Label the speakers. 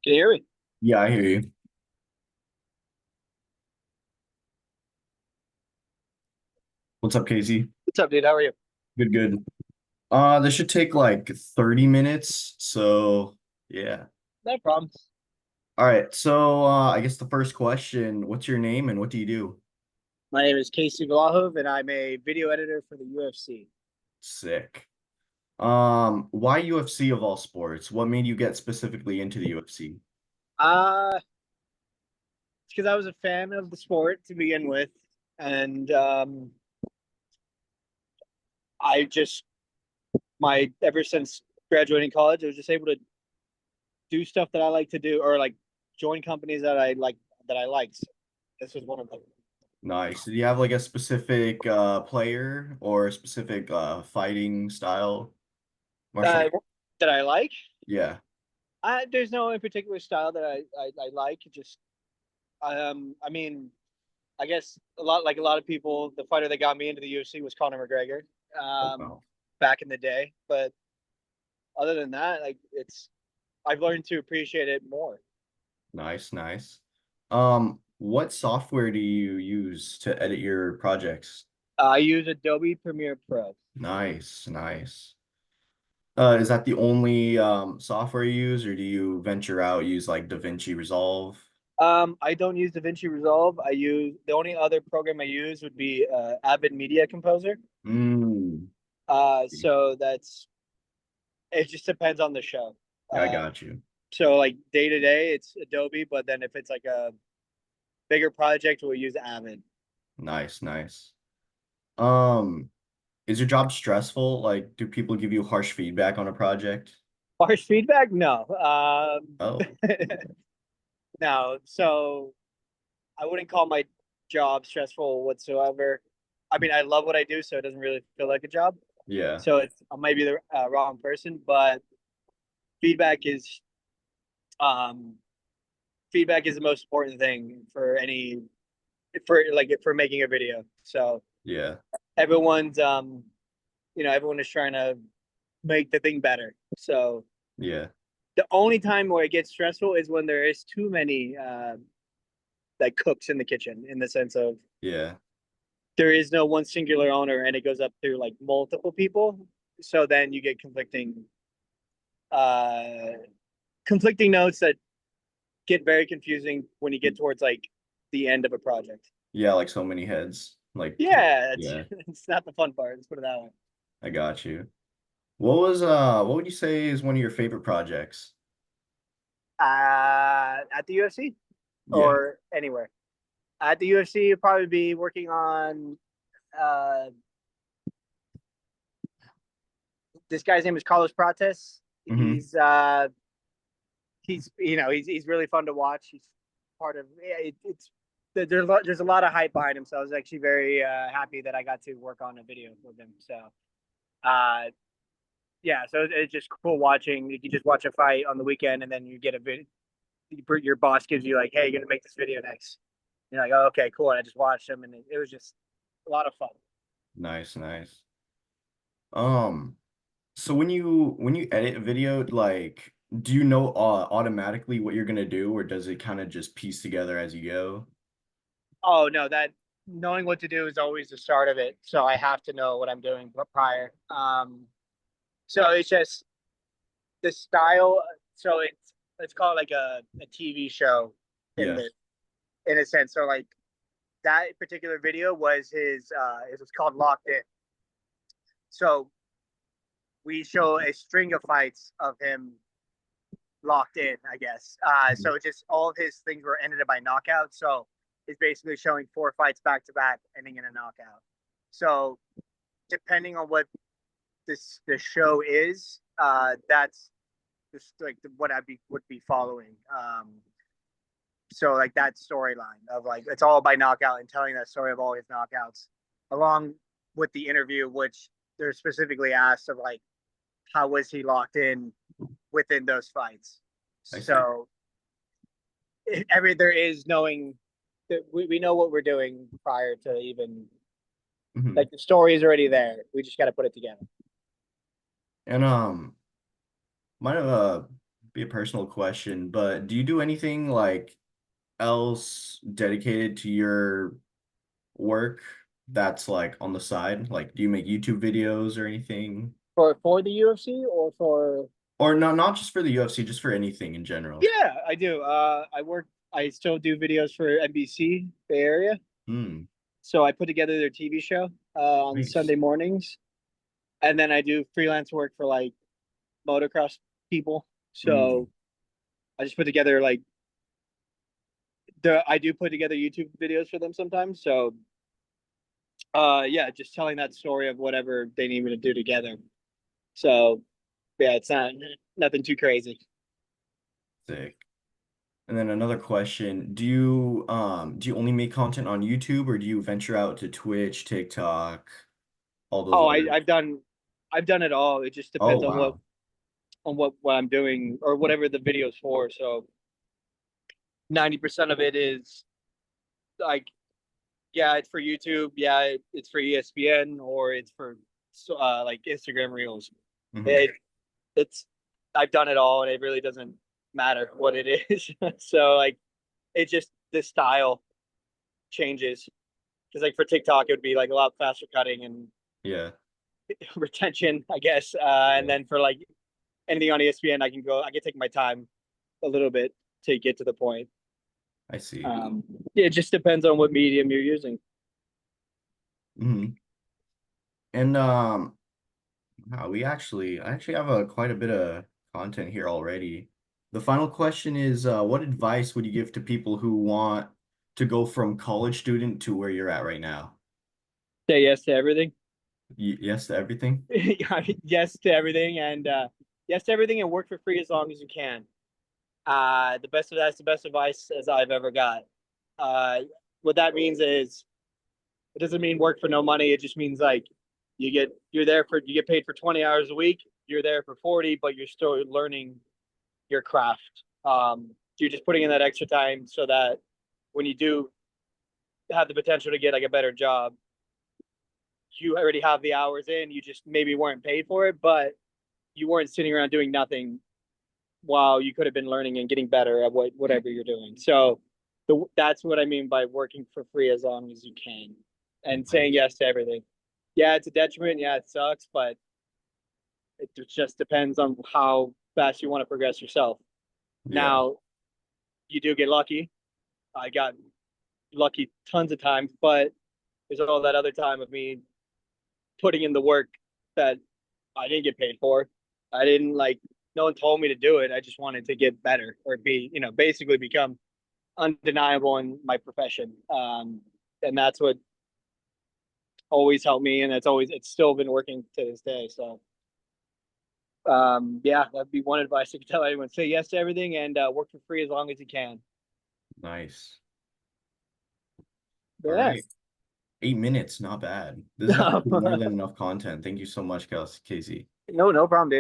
Speaker 1: Can you hear me?
Speaker 2: Yeah, I hear you. What's up, Casey?
Speaker 1: What's up, dude? How are you?
Speaker 2: Good, good. This should take like 30 minutes. So, yeah.
Speaker 1: No problem.
Speaker 2: All right. So, I guess the first question, what's your name and what do you do?
Speaker 1: My name is Casey Vlahov, and I'm a video editor for the UFC.
Speaker 2: Sick. Why UFC of all sports? What made you get specifically into the UFC?
Speaker 1: It's because I was a fan of the sport to begin with, and I just my ever since graduating college, I was just able to do stuff that I like to do, or like join companies that I liked. This was one of them.
Speaker 2: Nice. Do you have like a specific player or a specific fighting style? Martial
Speaker 1: Uh,
Speaker 2: art?
Speaker 1: that I like.
Speaker 2: Yeah.
Speaker 1: There's no in particular style that I like. Just I mean, I guess a lot of people, the fighter that got me into the UFC was Conor McGregor,
Speaker 2: Oh,
Speaker 1: um,
Speaker 2: wow.
Speaker 1: back in the day. But other than that, like I've learned to appreciate it more.
Speaker 2: Nice, nice. What software do you use to edit your projects?
Speaker 1: I use Adobe Premiere Pro.
Speaker 2: Nice, nice. Is that the only software you use, or do you venture out, use like DaVinci Resolve?
Speaker 1: I don't use DaVinci Resolve. I use the only other program I use would be Avid Media Composer.
Speaker 2: Mm,
Speaker 1: So that's it. Just depends on the show.
Speaker 2: I
Speaker 1: Uh,
Speaker 2: got you.
Speaker 1: so like day to day, it's Adobe, but then if it's like a bigger project, we'll use Avid.
Speaker 2: Nice, nice. Um, is your job stressful? Like, do people give you harsh feedback on a project?
Speaker 1: Harsh feedback? No.
Speaker 2: Oh,
Speaker 1: No. So I wouldn't call my job stressful whatsoever. I mean, I love what I do, so it doesn't really feel like a job.
Speaker 2: yeah,
Speaker 1: So it's I might be the wrong person, but feedback is um, feedback is the most important thing for any for making a video. So
Speaker 2: yeah,
Speaker 1: everyone's everyone is trying to make the thing better. So
Speaker 2: yeah,
Speaker 1: the only time where it gets stressful is when there is too many like cooks in the kitchen, in the sense of
Speaker 2: yeah.
Speaker 1: there is no one singular owner and it goes up through like multiple people. So then you get uh conflicting notes that get very confusing when you get towards like the end of a project.
Speaker 2: Yeah, like so many heads. Like,
Speaker 1: Yeah, it's
Speaker 2: yeah,
Speaker 1: it's not the fun part. Let's put it that way.
Speaker 2: I got you. What would you say is one of your favorite projects?
Speaker 1: At the UFC
Speaker 2: Yeah.
Speaker 1: or anywhere. At the UFC, you'll probably be working on uh, this guy's name is Carlos Prates.
Speaker 2: Mm-hmm.
Speaker 1: He's really fun to watch. He's part of it's there's a lot of hype behind him. So I was actually very happy that I got to work on a video with him. So uh, yeah, so it's just cool watching. You can just watch a fight on the weekend, and then you get a video. Your boss gives you like, "Hey, you're gonna make this video next." You're like, "Oh, okay, cool." And I just watched him, and it was just a lot of fun.
Speaker 2: Nice, nice. Um, so when you edit a video, like, do you know automatically what you're gonna do, or does it kind of just piece together as you go?
Speaker 1: Oh no, that knowing what to do is always the start of it. So I have to know what I'm doing prior. So it's just the style. So it's called like a TV show in
Speaker 2: Yeah.
Speaker 1: the in a sense. So like that particular video was his. It was called Locked In. So we show a string of fights of him locked in, I guess.
Speaker 2: Mhm.
Speaker 1: So just all of his things were ended by knockout. So it's basically showing four fights back to back, ending in a knockout. So depending on what the show is, that's just like what I would be following. So like that storyline of like it's all by knockout and telling that story of all his knockouts, along with the interview, which they're specifically asked of like how was he locked in within those fights.
Speaker 2: I see.
Speaker 1: So every there is knowing that we know what we're doing prior to even
Speaker 2: Hmm.
Speaker 1: like the story is already there. We just got to put it together.
Speaker 2: And might have be a personal question, but do you do anything like else dedicated to your work that's like on the side? Like, do you make YouTube videos or anything?
Speaker 1: For the UFC or for
Speaker 2: Or not just for the UFC, just for anything in general.
Speaker 1: yeah, I do. I still do videos for NBC Bay Area.
Speaker 2: Hmm,
Speaker 1: So I put together their TV show on
Speaker 2: nice.
Speaker 1: Sunday mornings, and then I do freelance work for like motocross people.
Speaker 2: Hmm,
Speaker 1: So I just put together like I do put together YouTube videos for them sometimes. So yeah, just telling that story of whatever they need me to do together. So yeah, it's not nothing too crazy.
Speaker 2: sick. And then another question, do you only make content on YouTube or do you venture out to Twitch, TikTok, all those
Speaker 1: Oh,
Speaker 2: other
Speaker 1: I've done it all. It just
Speaker 2: Oh
Speaker 1: depends
Speaker 2: wow.
Speaker 1: on what I'm doing or whatever the video's for. So 90% of it is like yeah, it's for YouTube. Yeah, it's for ESPN or it's for like Instagram Reels.
Speaker 2: Hmm.
Speaker 1: It it's I've done it all, and it really doesn't matter what it is. So like it just the style changes because like for TikTok it would be like a lot faster cutting and
Speaker 2: Yeah,
Speaker 1: retention, I guess. And
Speaker 2: yeah,
Speaker 1: then for like anything on ESPN, I can take my time a little bit to get to the point.
Speaker 2: I see.
Speaker 1: Um, it just depends on what medium you're using.
Speaker 2: Hmm. And wow, I actually have a quite a bit of content here already. The final question is, what advice would you give to people who want to go from college student to where you're at right now?
Speaker 1: Say yes to everything.
Speaker 2: Yes to everything?
Speaker 1: Yes to everything, and yes to everything, and work for free as long as you can. That's the best advice as I've ever got. Uh, what that means is it doesn't mean work for no money. It just means like you get paid for 20 hours a week. You're there for 40, but you're still learning your craft. You're just putting in that extra time so that when you do have the potential to get like a better job, you already have the hours in. You just maybe weren't paid for it, but you weren't sitting around doing nothing while you could have been learning and getting better at whatever you're doing. So that's what I mean by working for free as long as you can and saying
Speaker 2: Nice.
Speaker 1: yes to everything. Yeah, it's a detriment. Yeah, it sucks, but it just depends on how fast you want to progress yourself.
Speaker 2: Yeah,
Speaker 1: Now, you do get lucky. I got lucky tons of times, but there's all that other time of me putting in the work that I didn't get paid for. I didn't like, no one told me to do it. I just wanted to get better or be, basically become undeniable in my profession. And that's what always helped me. And it's still been working to this day. So, yeah, that'd be one advice I could tell anyone: say yes to everything and work for free as long as you can.
Speaker 2: nice.
Speaker 1: But
Speaker 2: All
Speaker 1: yeah.
Speaker 2: right. 8 minutes, not bad. This is actually more than enough content. Thank you so much, Casey.
Speaker 1: No problem, dude.